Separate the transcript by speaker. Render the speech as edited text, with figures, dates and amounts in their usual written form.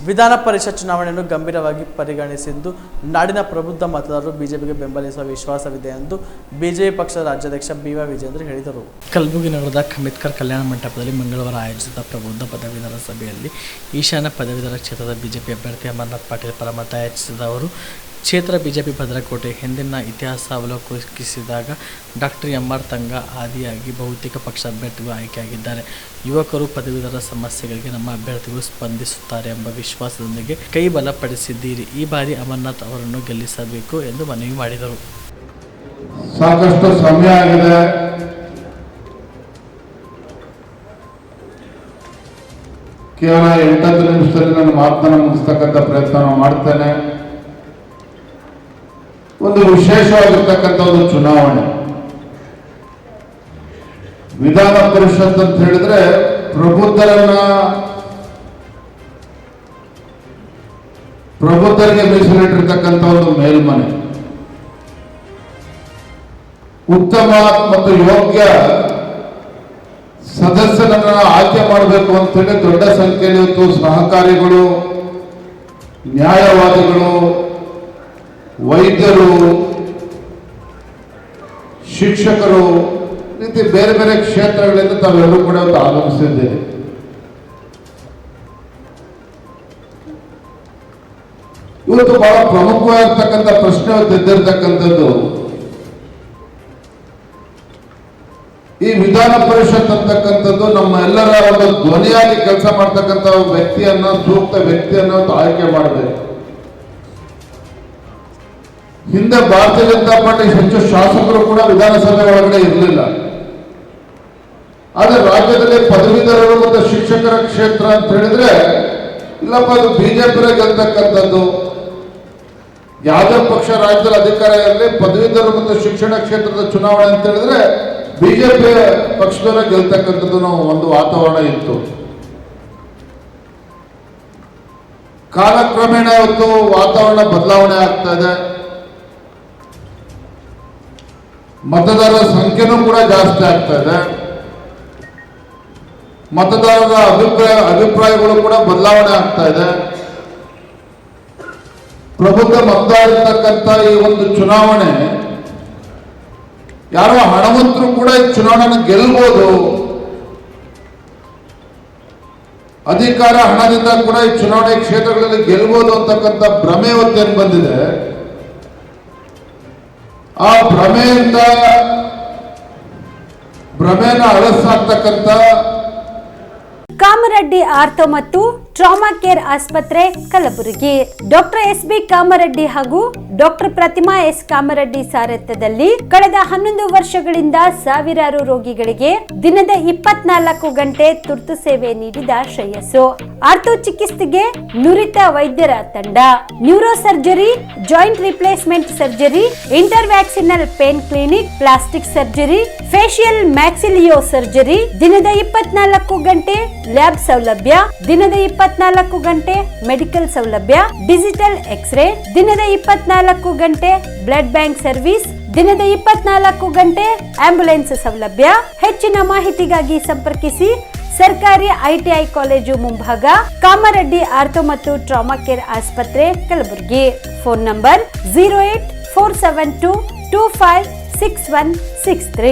Speaker 1: ವಿಧಾನ ಪರಿಷತ್ ಚುನಾವಣೆಯನ್ನು ಗಂಭೀರವಾಗಿ ಪರಿಗಣಿಸಿದ್ದು ನಾಡಿನ ಪ್ರಬುದ್ಧ ಮತದಾರರು ಬಿಜೆಪಿಗೆ ಬೆಂಬಲಿಸುವ ವಿಶ್ವಾಸವಿದೆ ಎಂದು ಬಿಜೆಪಿ ಪಕ್ಷದ ರಾಜ್ಯಾಧ್ಯಕ್ಷ ಬಿ.ವೈ. ವಿಜೇಂದ್ರ ಹೇಳಿದರು. ಕಲಬುರಗಿ ನಗರದ ಅಂಬೇಡ್ಕರ್ ಕಲ್ಯಾಣ ಮಂಟಪದಲ್ಲಿ ಮಂಗಳವಾರ ಆಯೋಜಿಸಿದ ಪ್ರಬುದ್ಧ ಪದವೀಧರ ಸಭೆಯಲ್ಲಿ ಈಶಾನ್ಯ ಪದವೀಧರ ಕ್ಷೇತ್ರದ ಬಿಜೆಪಿ ಅಭ್ಯರ್ಥಿ ಅಮರನಾಥ್ ಪಾಟೀಲ್ ಪರ ಮತ ಯಾಚಿಸಿದ ಅವರು, ಕ್ಷೇತ್ರ ಬಿಜೆಪಿ ಭದ್ರಕೋಟೆ. ಹಿಂದಿನ ಇತಿಹಾಸ ಅವಲೋಕಿಸಿದಾಗ ಡಾಕ್ಟರ್ ಎಂ.ಆರ್. ತಂಗಾ ಆದಿಯಾಗಿ ಬಹುತೇಕ ಪಕ್ಷ ಅಭ್ಯರ್ಥಿಗಳು ಆಯ್ಕೆಯಾಗಿದ್ದಾರೆ. ಯುವಕರು ಪದವೀಧರ ಸಮಸ್ಯೆಗಳಿಗೆ ನಮ್ಮ ಅಭ್ಯರ್ಥಿಗಳು ಸ್ಪಂದಿಸುತ್ತಾರೆ ಎಂಬ ವಿಶ್ವಾಸದೊಂದಿಗೆ ಕೈ ಬಲಪಡಿಸಿದ್ದೀರಿ. ಈ ಬಾರಿ ಅಮರನಾಥ್ ಅವರನ್ನು ಗೆಲ್ಲಿಸಬೇಕು ಎಂದು ಮನವಿ ಮಾಡಿದರು.
Speaker 2: ಸಾಕಷ್ಟು ಸಮಯ ಆಗಿದೆ. ಕೇವಲ 8 ನಿಮಿಷದಲ್ಲಿ ನನ್ನ ಮಾತನ್ನು ಮುಗಿಸ್ತಕ್ಕಂಥ ಪ್ರಯತ್ನ ಮಾಡ್ತೇನೆ. ಒಂದು ವಿಶೇಷವಾಗಿರ್ತಕ್ಕಂಥ ಒಂದು ಚುನಾವಣೆ. ವಿಧಾನ ಪರಿಷತ್ ಅಂತ ಹೇಳಿದ್ರೆ ಪ್ರಬುದ್ಧರಿಗೆ ಮೀಸಲಿಟ್ಟಿರ್ತಕ್ಕಂಥ ಒಂದು ಮೇಲ್ಮನೆ. ಉತ್ತಮ ಮತ್ತು ಯೋಗ್ಯ ಸದಸ್ಯರನ್ನ ಆಯ್ಕೆ ಮಾಡಬೇಕು ಅಂತ ಹೇಳಿ ದೊಡ್ಡ ಸಂಖ್ಯೆಯಲ್ಲಿ ಇವತ್ತು ಸಹಕಾರಿಗಳು, ನ್ಯಾಯವಾದಿಗಳು, ವೈದ್ಯರು, ಶಿಕ್ಷಕರು ರೀತಿ ಬೇರೆ ಬೇರೆ ಕ್ಷೇತ್ರಗಳಿಂದ ತಾವೆಲ್ಲರೂ ಕೂಡ ಆಗಮಿಸಿದ್ದೇವೆ. ಇವತ್ತು ಬಹಳ ಪ್ರಮುಖವಾಗಿರ್ತಕ್ಕಂಥ ಪ್ರಶ್ನೆ ಎದ್ದಿರ್ತಕ್ಕಂಥದ್ದು, ಈ ವಿಧಾನ ಪರಿಷತ್ ಅಂತಕ್ಕಂಥದ್ದು ನಮ್ಮ ಎಲ್ಲರ ಒಂದು ಧ್ವನಿಯಾಗಿ ಕೆಲಸ ಮಾಡ್ತಕ್ಕಂಥ ವ್ಯಕ್ತಿಯನ್ನ, ಸೂಕ್ತ ವ್ಯಕ್ತಿಯನ್ನ ಆಯ್ಕೆ ಮಾಡಬೇಕು. ಹಿಂದೆ ಭಾರತೀಯ ಜನತಾ ಪಾರ್ಟಿ ಹೆಚ್ಚು ಶಾಸಕರು ಕೂಡ ವಿಧಾನಸಭೆ ಒಳಗಡೆ ಇರಲಿಲ್ಲ. ಆದ್ರೆ ರಾಜ್ಯದಲ್ಲಿ ಪದವೀಧರರು ಮತ್ತು ಶಿಕ್ಷಕರ ಕ್ಷೇತ್ರ ಅಂತ ಹೇಳಿದ್ರೆ ಇಲ್ಲಪ್ಪ ಅದು ಬಿಜೆಪಿ ಗೆಲ್ತಕ್ಕಂಥದ್ದು. ಯಾವುದೇ ಪಕ್ಷ ರಾಜ್ಯದಲ್ಲಿ ಅಧಿಕಾರ ಇರಲಿ, ಪದವೀಧರರು ಮತ್ತು ಶಿಕ್ಷಣ ಕ್ಷೇತ್ರದ ಚುನಾವಣೆ ಅಂತ ಹೇಳಿದ್ರೆ ಬಿಜೆಪಿ ಪಕ್ಷದವರ ಗೆಲ್ತಕ್ಕಂಥದ್ದು ಒಂದು ವಾತಾವರಣ ಇತ್ತು. ಕಾಲಕ್ರಮೇಣ ಇವತ್ತು ವಾತಾವರಣ ಬದಲಾವಣೆ ಆಗ್ತಾ ಇದೆ. ಮತದಾರರ ಸಂಖ್ಯೆನೂ ಕೂಡ ಜಾಸ್ತಿ ಆಗ್ತಾ ಇದೆ. ಮತದಾರರ ಅಭಿಪ್ರಾಯಗಳು ಕೂಡ ಬದಲಾವಣೆ ಆಗ್ತಾ ಇದೆ. ಪ್ರಬುದ್ಧ ಮತದಾರ ಇರ್ತಕ್ಕಂಥ ಈ ಒಂದು ಚುನಾವಣೆ, ಯಾರೋ ಹಣವಂತರು ಕೂಡ ಈ ಚುನಾವಣೆಯನ್ನು ಗೆಲ್ಬಹುದು, ಅಧಿಕಾರ ಹಣದಿಂದ ಕೂಡ ಈ ಚುನಾವಣೆ ಕ್ಷೇತ್ರಗಳಲ್ಲಿ ಗೆಲ್ಬಹುದು ಅಂತಕ್ಕಂಥ ಭ್ರಮೆ ಇವತ್ತೇನು ಬಂದಿದೆ. ಆ ಭ್ರಮೆಯನ್ನು ಅಳಸಾಗ್ತಕ್ಕಂಥ
Speaker 3: ಕಾಮರೆಡ್ಡಿ ಆರ್ಥೋ ಮತ್ತು ಟ್ರಾಮಾ ಕೇರ್ ಆಸ್ಪತ್ರೆ ಕಲಬುರಗಿ. Doctor S B. ಕಾಮರೆಡ್ಡಿ ಹಾಗೂ ಡಾಕ್ಟರ್ ಪ್ರತಿಮಾ ಎಸ್. ಕಾಮರೆಡ್ಡಿ ಸಾರಥ್ಯದಲ್ಲಿ ಕಳೆದ 11 ವರ್ಷಗಳಿಂದ ಸಾವಿರಾರು ರೋಗಿಗಳಿಗೆ ದಿನದ 24 ಗಂಟೆ ತುರ್ತು ಸೇವೆ ನೀಡಿದ ಶ್ರೇಯಸ್ಸು. ಆರ್ಥೋ ಚಿಕಿತ್ಸೆಗೆ ನುರಿತ ವೈದ್ಯರ ತಂಡ, neuro surgery, joint replacement surgery, interventional pain clinic, plastic surgery, facial maxillo surgery, ದಿನದ 24 ಗಂಟೆ ಲ್ಯಾಬ್ ಸೌಲಭ್ಯ, ದಿನದ 24 ಗಂಟೆ ಮೆಡಿಕಲ್ ಸೌಲಭ್ಯ, ಡಿಜಿಟಲ್ ಎಕ್ಸ್ರೇ, ದಿನದ 24 ಗಂಟೆ ಬ್ಲಡ್ ಬ್ಯಾಂಕ್ ಸರ್ವಿಸ್, ದಿನದ 24 ಗಂಟೆ ಆಂಬ್ಯುಲೆನ್ಸ್ ಸೌಲಭ್ಯ. ಹೆಚ್ಚಿನ ಮಾಹಿತಿಗಾಗಿ ಸಂಪರ್ಕಿಸಿ ಸರ್ಕಾರಿ ಐಟಿಐ ಕಾಲೇಜು ಮುಂಭಾಗ, ಕಾಮರೆಡ್ಡಿ ಆರ್ಥೋ ಮತ್ತು ಟ್ರಾಮಾ ಕೇರ್ ಆಸ್ಪತ್ರೆ ಕಲಬುರಗಿ. Phone number 084722566163.